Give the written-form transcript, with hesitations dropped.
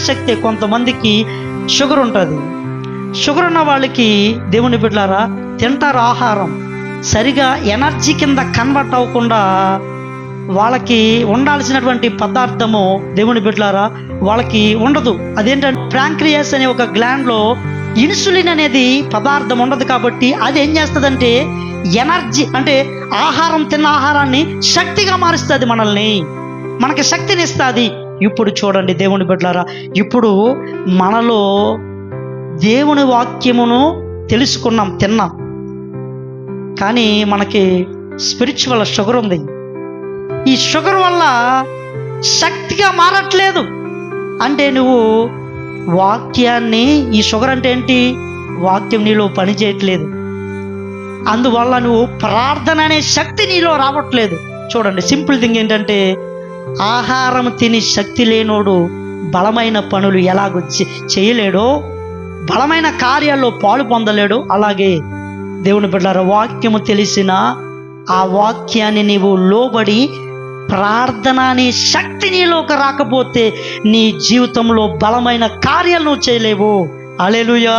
శక్తి. కొంతమందికి షుగర్ ఉంటుంది. షుగర్ ఉన్న వాళ్ళకి దేవుని బిడ్డలారా తింటారు ఆహారం, సరిగా ఎనర్జీ కింద కన్వర్ట్ అవ్వకుండా వాళ్ళకి ఉండాల్సినటువంటి పదార్థము దేవుని బిడ్డలారా వాళ్ళకి ఉండదు. అదేంటంటే ప్యాంక్రియాస్ అనే ఒక గ్లాండ్లో ఇన్సులిన్ అనేది పదార్థం ఉండదు. కాబట్టి అది ఏం చేస్తుందంటే ఎనర్జీ అంటే ఆహారం, తిన్న ఆహారాన్ని శక్తిగా మారుస్తుంది, మనకి శక్తిని ఇస్తుంది. ఇప్పుడు చూడండి దేవుని బిడ్డలారా, ఇప్పుడు మనలో దేవుని వాక్యమును తెలుసుకున్నాం, తిన్నాం, కానీ మనకి స్పిరిచువల్ షుగర్ ఉంది. ఈ షుగర్ వల్ల శక్తిగా మారట్లేదు. అంటే నువ్వు వాక్యాన్ని, ఈ షుగర్ అంటే ఏంటి, వాక్యం నీలో పని చేయట్లేదు. అందువల్ల నువ్వు ప్రార్థన అనే శక్తి నీలో రావట్లేదు. చూడండి, సింపుల్ థింగ్ ఏంటంటే ఆహారం తిని శక్తి లేనోడు బలమైన పనులు ఎలాగో చేయలేడో, బలమైన కార్యాల్లో పాలు పొందలేడు. అలాగే దేవుని బిడ్డలారా వాక్యము తెలిసిన ఆ వాక్యాన్ని నీవు లోబడి ప్రార్థన అనే శక్తి నీలోకి రాకపోతే నీ జీవితంలో బలమైన కార్యాలు నువ్వు చేయలేవు. హల్లెలూయా.